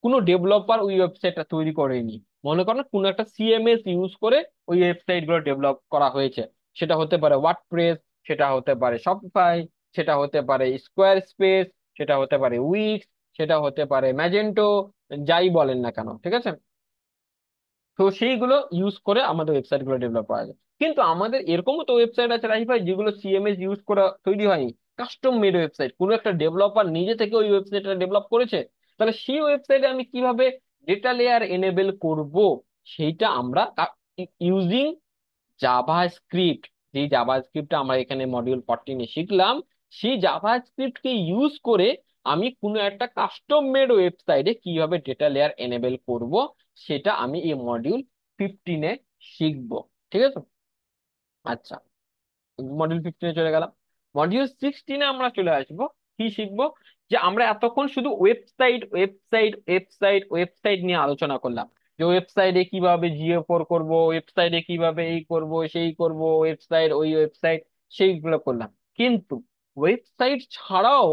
A: কোনো ডেভেলপার ওই ওয়েবসাইটটা তৈরি করেনি। মনে করেন কোনো একটা সিএমএস ইউজ করে ওই ওয়েবসাইট গুলো ডেভেলপ করা হয়েছে। সেটা হতে পারে ওয়ার্ডপ্রেস, সেটা হতে পারে শপিফাই, সেটা হতে পারে স্কোয়ার স্পেস, সেটা হতে পারে উইক্স, সেটা হতে পারে ম্যাজেন্টো, যাই বলেন না কেন। ঠিক আছে? তো সেইগুলো ইউজ করে আমাদের ওয়েবসাইট গুলো ডেভেলপ করা যায়। কিন্তু আমাদের এরকমও তো ওয়েবসাইট আছে রাইট ভাই, যেগুলো সিএমএস ইউজ করা তৈরি হয়নি, কাস্টম মেড ওয়েবসাইট, কোনো একটা ডেভেলপার নিজে থেকে ওই ওয়েবসাইটটা ডেভেলপ করেছে। তাহলে সেই ওয়েবসাইটে আমি কিভাবে ডেটা লেয়ার এনেবল করব, সেইটা আমরা ইউজিং জাভাস্ক্রিপ্ট, যে জাভাস্ক্রিপ্ট আমরা এখানে মডিউল 14-এ শিখলাম, সেই জাভাস্ক্রিপ্টকে ইউজ করে আমি কোনো একটা কাস্টম মেড ওয়েবসাইটে কিভাবে ডেটা লেয়ার এনেবল করব, সেটা আমি এই মডিউল 15-এ শিখবো। ঠিক আছে? আচ্ছা, মডিউল 15-এ চলে গেলাম। মডিউল 16-এ আমরা চলে আসবো। কি শিখবো? যে আমরা এতক্ষণ শুধু ওয়েবসাইট ওয়েবসাইট ওয়েবসাইট ওয়েবসাইট নিয়ে আলোচনা করলাম, যে ওয়েবসাইটে কিভাবে জিও4 করব, ওয়েবসাইটে কিভাবে এই করব সেই করব, ওয়েবসাইট ওই ওয়েবসাইট সেইগুলো করলাম। কিন্তু ওয়েবসাইট ছাড়াও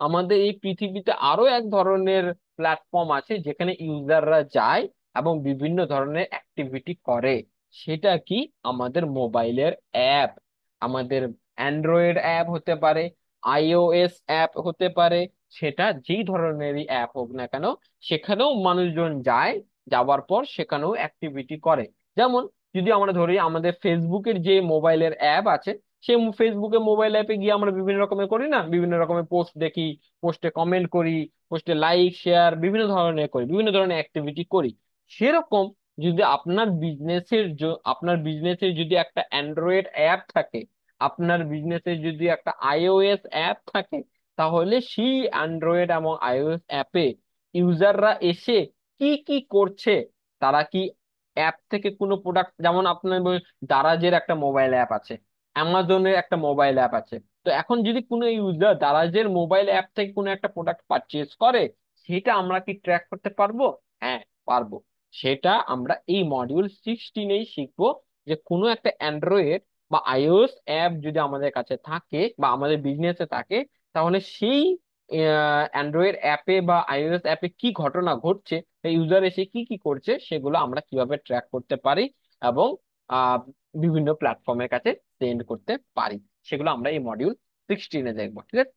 A: আমাদের এই পৃথিবীতে আরো এক ধরনের প্ল্যাটফর্ম আছে, যেখানে ইউজাররা যায় এবং বিভিন্ন ধরনের অ্যাক্টিভিটি করে। সেটা কি? আমাদের মোবাইলের অ্যাপ। আমাদের অ্যান্ড্রয়েড অ্যাপ হতে পারে, আইওএস অ্যাপ হতে পারে, সেটা যেই ধরনেরই অ্যাপ হোক না কেন, সেখানেও মানুষজন যায়, যাওয়ার পর সেখানেও অ্যাক্টিভিটি করে। যেমন যদি আমরা ধরি আমাদের ফেসবুকের যে মোবাইলের অ্যাপ আছে, সেই ফেসবুকে মোবাইল অ্যাপে গিয়ে আমরা বিভিন্ন রকমের করি না, বিভিন্ন রকমের পোস্ট দেখি, পোস্টে কমেন্ট করি, পোস্টে লাইক শেয়ার বিভিন্ন ধরনের করি, বিভিন্ন ধরনের অ্যাক্টিভিটি করি। সেরকম যদি আপনার বিজনেসের যদি একটা অ্যান্ড্রয়েড অ্যাপ থাকে, আপনার বিজনেসে যদি একটা আইওএস অ্যাপ থাকে, তাহলে সেই অ্যান্ড্রয়েড এবং আইওএস অ্যাপে ইউজাররা এসে কি কি করছে, তারা কি অ্যাপ থেকে কোনো প্রোডাক্ট, যেমন আপনার দারাজের একটা মোবাইল অ্যাপ আছে, অ্যামাজনের একটা মোবাইল অ্যাপ আছে। তো এখন যদি কোনো ইউজার দারাজের মোবাইল অ্যাপ থেকে কোনো একটা প্রোডাক্ট পারচেজ করে, সেটা আমরা কি ট্র্যাক করতে পারবো? হ্যাঁ, পারবো। সেটা আমরা এই মডিউল 16-এই শিখবো, যে কোনো একটা অ্যান্ড্রয়েড বা আইওএস অ্যাপ যদি আমাদের কাছে থাকে বা আমাদের বিজনেসে থাকে, তাহলে সেই অ্যান্ড্রয়েড অ্যাপে বা আইওএস অ্যাপে কি ঘটনা ঘটছে, ইউজার এসে কি কি করছে, সেগুলো আমরা কিভাবে ট্র্যাক করতে পারি এবং আহ, বিভিন্ন প্ল্যাটফর্মের কাছে সেন্ড করতে পারি, সেগুলো আমরা এই মডিউল 16-এ দেখবো। ঠিক আছে?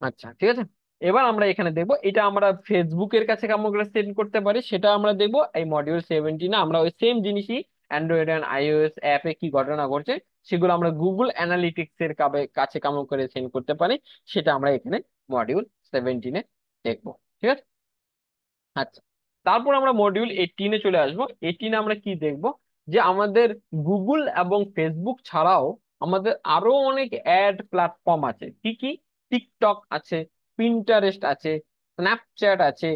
A: আচ্ছা, ঠিক আছে। এবার আমরা এখানে দেখবো এটা আমরা ফেসবুকের কাছে কেমন করে সেন্ড করতে পারি, সেটা আমরা দেখবো এই মডিউল 17-এ। আমরা ওই সেম জিনিসই অ্যান্ড্রয়েড অ্যান্ড আইওএস অ্যাপে কি ঘটনা ঘটছে সেগুলো আমরা গুগল অ্যানালিটিক্স এর কাছে কেমন করে সেন্ড করতে পারি, সেটা আমরা এখানে মডিউল 17-এ দেখবো। ঠিক আছে। আচ্ছা, তারপর আমরা মডিউল 18-এ চলে আসবো। 18-এ আমরা কি দেখব, যে আমাদের গুগল এবং ফেসবুক ছাড়াও আমাদের আরো অনেক অ্যাড প্ল্যাটফর্ম আছে। কি কি? টিকটক আছে, পিন্টারেস্ট আছে, স্ন্যাপচ্যাট আছে,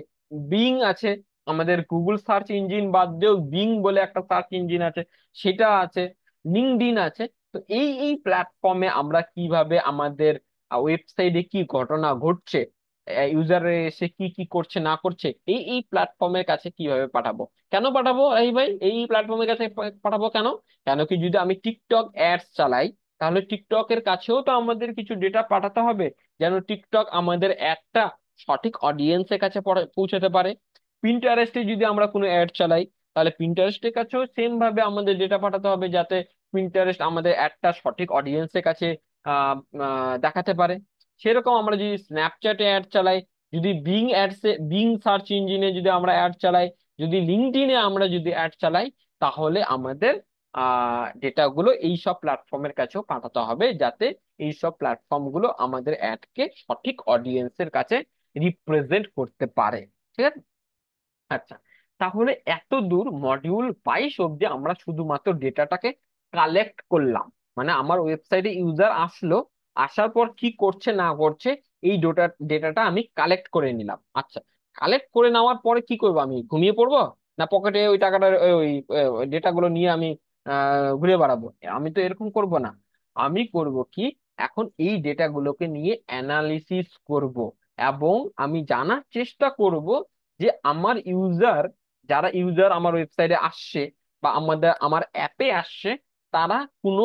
A: বিং আছে। আমাদের গুগল সার্চ ইঞ্জিন বাদ দিয়েও বিং বলে একটা সার্চ ইঞ্জিন আছে, সেটা আছে। লিঙ্কডইন আছে। তো এই এই প্ল্যাটফর্মে আমরা কিভাবে আমাদের ওয়েবসাইটে কি ঘটনা ঘটছে, ইউজার এসে কি কি করছে না করছে, এই এই প্ল্যাটফর্মের কাছে কিভাবে পাঠাবো, কেন পাঠাবো এই ভাই, এই প্ল্যাটফর্মের কাছে পাঠাবো কেন? কেন কি, যদি আমি টিকটক অ্যাডস চালাই, তাহলে টিকটকের কাছেও তো আমাদের কিছু ডেটা পাঠাতে হবে, যেন টিকটক আমাদের একটা সঠিক অডিয়েন্সের কাছে পৌঁছাতে পারে। পিন্টারেস্টে যদি আমরা কোনো অ্যাড চালাই, তাহলে পিন্টারেস্টের কাছেও সেম ভাবে আমাদের ডেটা পাঠাতে হবে, যাতে পিন্টারেস্ট আমাদের একটা সঠিক অডিয়েন্সের কাছে আহ দেখাতে পারে। সেরকম আমরা যদি স্ন্যাপচ্যাটে অ্যাড চালাই, যদি বিং সার্চ ইঞ্জিনে যদি আমরা অ্যাড চালাই, যদি লিঙ্কডইনে আমরা যদি অ্যাড চালাই, তাহলে আমাদের ডেটাগুলো এই সব প্ল্যাটফর্মের কাছেও পাঠাতে হবে, যাতে এই সব প্ল্যাটফর্ম গুলো আমাদের অ্যাডকে সঠিক অডিয়েন্সের কাছে রিপ্রেজেন্ট করতে পারে। ঠিক আছে। আচ্ছা, তাহলে এত দূর মডিউল 22 অব্দি আমরা শুধুমাত্র ডেটাটাকে কালেক্ট করলাম, মানে আমার ওয়েবসাইটে ইউজার আসলো, আসার পর কি করছে না করছে এই ডেটাটা আমি কালেক্ট করে নিলাম। আচ্ছা, কালেক্ট করে নেওয়ার পরে কি করবো, আমি ঘুমিয়ে পড়বো, না পকেটে ওই টাকাটা ওই ডেটাগুলো নিয়ে আমি ঘুরে বেড়াবো? আমি তো এরকম করব না। আমি করব কি, এখন এই ডেটাগুলোকে নিয়ে অ্যানালিসিস করব, এবং আমি জানার চেষ্টা করব যে আমার ইউজার, যারা ইউজার আমার ওয়েবসাইটে আসছে বা আমার অ্যাপে আসছে, তারা কোনো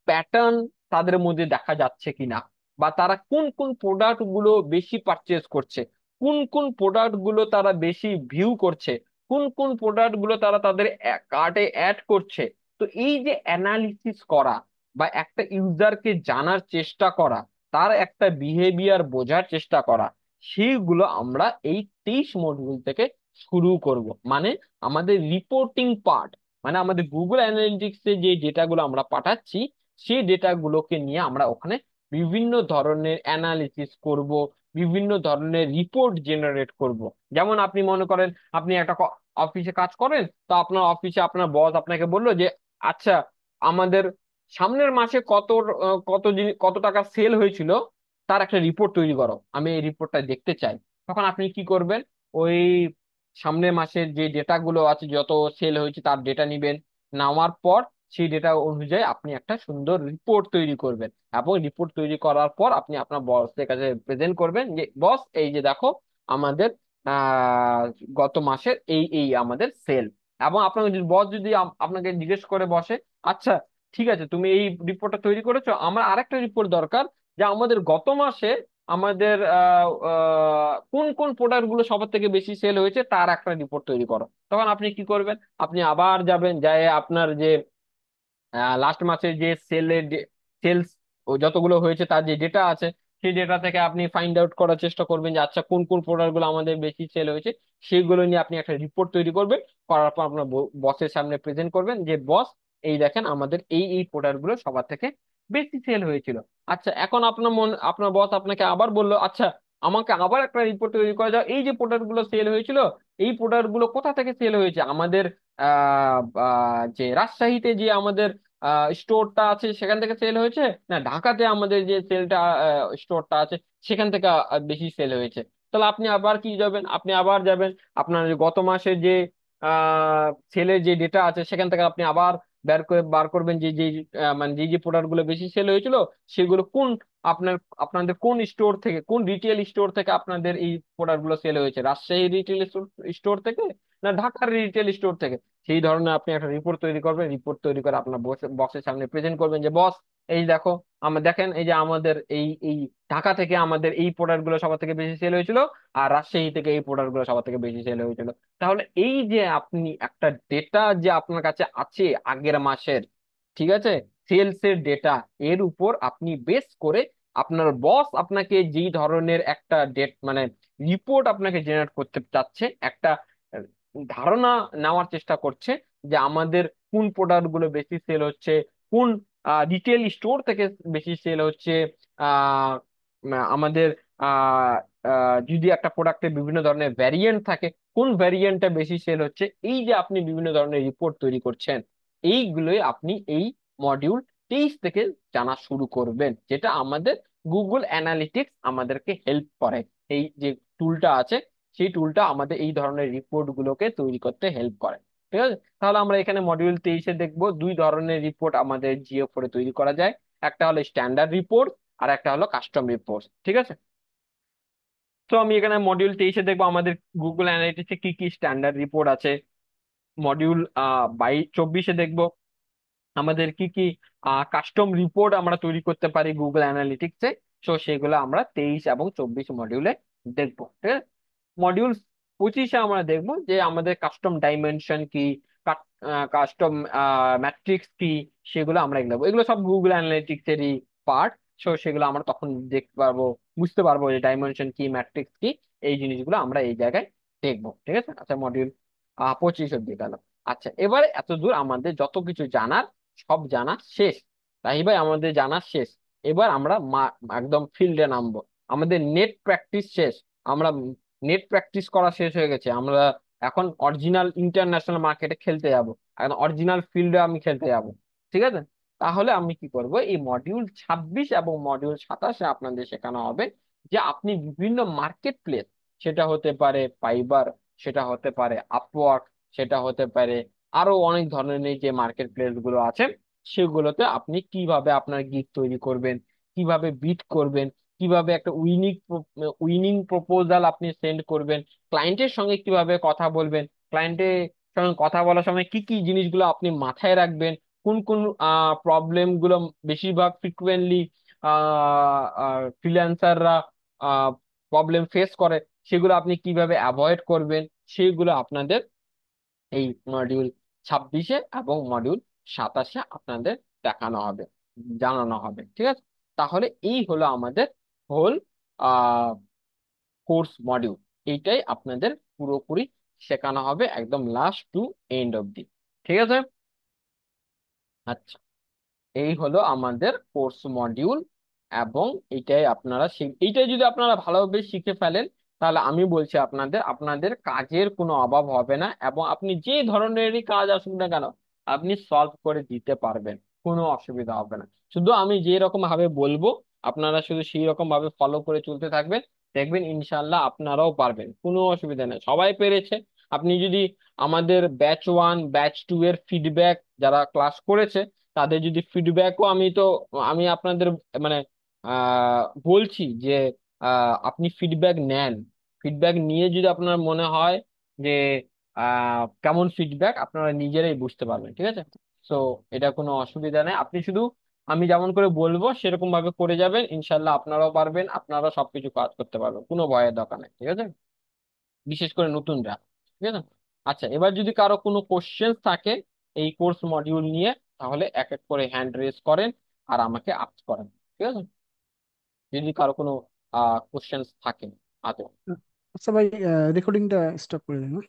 A: প্যাটার্ন তাদের মধ্যে দেখা যাচ্ছে কিনা, বা তারা কোন কোন প্রোডাক্ট গুলো বেশি পারচেজ করছে, কোন কোন প্রোডাক্ট গুলো তারা বেশি ভিউ করছে, কোন কোন প্রোডাক্ট গুলো তারা তাদের কার্টে অ্যাড করছে। তো এই যে অ্যানালিসিস করা বা একটা ইউজারকে জানার চেষ্টা করা, তার একটা বিহেভিয়ার বোঝার চেষ্টা করা, সেইগুলো আমরা এই 23 মডিউল থেকে শুরু করব। মানে আমাদের রিপোর্টিং পার্ট, মানে আমাদের গুগল অ্যানালিটিক্স এ যে ডেটাগুলো আমরা পাঠাচ্ছি, সেই ডেটাগুলোকে নিয়ে আমরা ওখানে বিভিন্ন ধরনের অ্যানালিসিস করব, বিভিন্ন ধরনের রিপোর্ট জেনারেট করব। যেমন আপনি মনে করেন, আপনি একটা অফিসে কাজ করেন, তো আপনার অফিসে আপনার বস আপনাকে বললো যে আচ্ছা, আমাদের সামনের মাসে কত টাকা সেল হয়েছিল, তার একটা রিপোর্ট তৈরি করো, আমি এই রিপোর্টটা দেখতে চাই। তখন আপনি কি করবেন, ওই সামনের মাসের যে ডেটা গুলো আছে, যত সেল হয়েছে তার ডেটা নিবেন, নেওয়ার পর সেই ডেটা অনুযায়ী আপনি একটা সুন্দর রিপোর্ট তৈরি করবেন, এবং রিপোর্ট তৈরি করার পর আপনি আপনার বসের কাছে প্রেজেন্ট করবেন যে বস, এই যে দেখো আমাদের আহ গত মাসের এই এই আমাদের সেল। এবং আপনাকে যদি বস যদি আপনাকে জিজ্ঞেস করে বসে, আচ্ছা ঠিক আছে, তুমি এই রিপোর্টটা তৈরি করেছো, আমার আরেকটা রিপোর্ট দরকার, যে আমাদের গত মাসে আমাদের কোন কোন প্রোডাক্ট গুলো সবার থেকে বেশি সেল হয়েছে তার একটা রিপোর্ট তৈরি করো। তখন আপনি কি করবেন, আপনি আবার যাবেন, যাই আপনার যে লাস্ট মাসের যে সেলস যতগুলো হয়েছে তার যে ডেটা আছে, সেই ডেটা থেকে আপনি ফাইন্ড আউট করার চেষ্টা করবেন যে আচ্ছা কোন কোন প্রোডাক্ট গুলো আমাদের বেশি সেল হয়েছে, সেইগুলো নিয়ে আপনি একটা রিপোর্ট তৈরি করবেন। করার পর আপনার বসের সামনে প্রেজেন্ট করবেন যে বস, এই দেখেন আমাদের এই এই প্রোডাক্ট গুলো সবার থেকে বেশি সেল হয়েছিল। আচ্ছা, এখন আপনার বস আপনাকে আবার বললো, আচ্ছা আমাকে আবার একটা রিপোর্ট তৈরি করা যাও, এই যে প্রোডাক্ট গুলো সেল হয়েছিল, এই প্রোডাক্ট গুলো কোথা থেকে সেল হয়েছে, আমাদের যে রাজশাহীতে যে আমাদের স্টোরটা আছে সেখান থেকে সেল হয়েছে, না ঢাকাতে আমাদের যে সেলটা স্টোরটা আছে সেখান থেকে বেশি সেল হয়েছে। তাহলে আপনি আবার কি যাবেন, আপনি আবার যাবেন আপনার যে গত মাসের যে সেলের যে ডেটা আছে সেখান থেকে আপনি আবার বার করবেন যে যে মানে যে যে প্রোডাক্ট গুলো বেশি সেল হয়েছিল, সেগুলো কোন আপনাদের কোন স্টোর থেকে, কোন রিটেল স্টোর থেকে আপনাদের এই প্রোডাক্ট গুলো সেল হয়েছে, রাজশাহী রিটেল স্টোর থেকে না ঢাকার রিটেল স্টোর থেকে। সেই ধরনের আপনি একটা রিপোর্ট তৈরি করবেন, রিপোর্ট তৈরি করে আপনার বসের সামনে প্রেজেন্ট করবেন যে বস, এই দেখো আমরা দেখেন এই যে আমাদের এই এই ঢাকা থেকে আমাদের এই প্রোডাক্ট গুলো সবার থেকে বেশি সেল হয়েছিল, আর রাজশাহী থেকে এই প্রোডাক্ট গুলো সবার থেকে বেশি সেল হয়েছিল। তাহলে এই যে আপনি একটা ডেটা যে আপনার কাছে আছে আগের মাসের, ঠিক আছে, সেলস এর ডেটা, এর উপর আপনি বেস করে আপনার বস আপনাকে যেই ধরনের একটা মানে রিপোর্ট আপনাকে জেনারেট করতে চাচ্ছে, একটা ধারণা নেওয়ার চেষ্টা করছে যে আমাদের কোন প্রোডাক্ট গুলো বেশি সেল হচ্ছে, কোন রিটেল স্টোর থেকে বেশি সেল হচ্ছে, আহ আমাদের আহ যদি একটা প্রোডাক্টের বিভিন্ন ধরনের ভ্যারিয়েন্ট থাকে, কোন ভ্যারিয়েন্টটা বেশি সেল হচ্ছে, এই যে আপনি বিভিন্ন ধরনের রিপোর্ট তৈরি করছেন, এইগুলোই আপনি এই মডিউল 23 থেকে জানা শুরু করবেন, যেটা আমাদের গুগল অ্যানালিটিক্স আমাদেরকে হেল্প করে। এই যে টুলটা আছে, সেই টুলটা আমাদের এই ধরনের রিপোর্ট গুলোকে তৈরি করতে হেল্প করে। ঠিক আছে, তাহলে আমরা এখানে মডিউল 23-এ দেখবো দুই ধরনের রিপোর্ট আমাদের জিও 4-এ তৈরি করা যায়। একটা হলো স্ট্যান্ডার্ড রিপোর্ট, আর একটা হলো কাস্টম রিপোর্ট। ঠিক আছে, তো আমি এখানে মডিউল 23-এ দেখবো আমাদের গুগল অ্যানালিটিক্সে কি কি স্ট্যান্ডার্ড রিপোর্ট আছে। মডিউল 24-এ দেখবো আমাদের কি কি কাস্টম রিপোর্ট আমরা তৈরি করতে পারি গুগল অ্যানালিটিক্সে। তো সেগুলো আমরা 23 এবং 24 মডিউলে দেখবো। ঠিক আছে, মডিউল 25-এ আমরা দেখবো যে আমাদের কাস্টম ডাইমেনশন কি, কাস্টম ম্যাট্রিক্স কি, সেগুলো আমরা এগুলো এগুলো সব গুগল অ্যানালিটিক্স এরই পার্ট। সো সেগুলো আমরা তখন দেখতে পারবো, বুঝতে পারবো যে ডাইমেনশন কি, ম্যাট্রিক্স কি, এই জিনিসগুলো আমরা এই জায়গায় দেখবো। ঠিক আছে, আচ্ছা মডিউল 25 অব্দি গেল। আচ্ছা, এবারে এতদূর আমাদের যত কিছু জানার, সব জানা শেষ। তাই ভাই আমাদের জানা শেষ। এবার আমরা একদম ফিল্ডে নামবো। আমাদের নেট প্র্যাকটিস শেষ। আমরা নেট প্র্যাকটিস করা শেষ হয়ে গেছে। আমরা এখন অরিজিনাল ইন্টারন্যাশনাল মার্কেটে খেলতে যাব, এখন অরিজিনাল ফিল্ডে আমি খেলতে যাব। ঠিক আছে, তাহলে আমি কি করব, এই মডিউল 26 এবং মডিউল 27-এ আপনাদের শেখানো হবে যে আপনি বিভিন্ন মার্কেট প্লেস, সেটা হতে পারে ফাইবার, সেটা হতে পারে আপওয়ার্ক, সেটা হতে পারে আরো অনেক ধরনের যে মার্কেট প্লেস গুলো আছে, সেগুলোতে আপনি কিভাবে আপনার গিগ তৈরি করবেন, কিভাবে বিট করবেন, কিভাবে একটা উইনিং প্রপোজাল আপনি সেন্ড করবেন, ক্লায়েন্টের সঙ্গে কিভাবে কথা বলবেন, ক্লায়েন্টের সঙ্গে কথা বলার সময় কি কি জিনিসগুলো আপনি মাথায় রাখবেন, কোন কোন প্রবলেম গুলো বেশিরভাগ ফ্রিকুয়েন্টলি ফ্রিল্যান্সাররা প্রবলেম ফেস করে, সেগুলো আপনি কিভাবে অ্যাভয়েড করবেন, সেগুলো আপনাদের এই মডিউল 26-এ এবং মডিউল 27-এ আপনাদের দেখানো হবে, জানানো হবে। ঠিক আছে, তাহলে এই হলো আমাদের হোল কোর্স মডিউল। এইটাই আপনাদের পুরোপুরি শেখানো হবে একদম লাস্ট টু এন্ড অব্দি। ঠিক আছে, আচ্ছা, এই হলো আমাদের কোর্স মডিউল। এবং এইটাই আপনারা এইটাই যদি আপনারা ভালোভাবে শিখে ফেলেন, তাহলে আমি বলছি আপনাদের আপনাদের কাজের কোনো অভাব হবে না, এবং আপনি যে ধরনেরই কাজ আসুক না কেন, আপনি সলভ করে দিতে পারবেন, কোনো অসুবিধা হবে না। শুধু আমি যে রকম ভাবে বলবো, আপনারা শুধু সেই রকম ভাবে ফলো করে চলতে থাকবেন, দেখবেন ইনশাল্লাহ আপনারাও পারবেন, কোনো অসুবিধা নেই, সবাই পেরেছে। আপনি যদি আমাদের ব্যাচ 1 ব্যাচ 2 এর ফিডব্যাক, যারা ক্লাস করেছে তাদের যদি ফিডব্যাকও আমি আপনাদের মানে বলছি যে আপনি ফিডব্যাক নেন। ফিডব্যাক নিয়ে যদি আপনার মনে হয় যে কেমন ফিডব্যাক, আপনারা নিজেরাই বুঝতে পারবেন। ঠিক আছে, সো এটা কোনো অসুবিধা নেই, আপনি শুধু আমি যেমন করে বলবো সেরকম ভাবে করে যাবেন, ইনশাল্লাহ আপনারাও পারবেন, আপনারাও সবকিছু কাজ করতে পারবেন, কোনো ভয়ের দরকার নেই। ঠিক আছে, বিশেষ করে নতুনরা। ঠিক আছে, আচ্ছা, এবার যদি কারো কোনো কোশ্চেন থাকে এই কোর্স মডিউল নিয়ে, তাহলে এক এক করে হ্যান্ড রেজ করেন আর আমাকে আস্ক করেন। ঠিক আছে, যদি কারো কোনো কোশ্চেন থাকে আদৌ।
B: আচ্ছা ভাই, রেকর্ডিংটা স্টপ করে দিন, হ্যাঁ?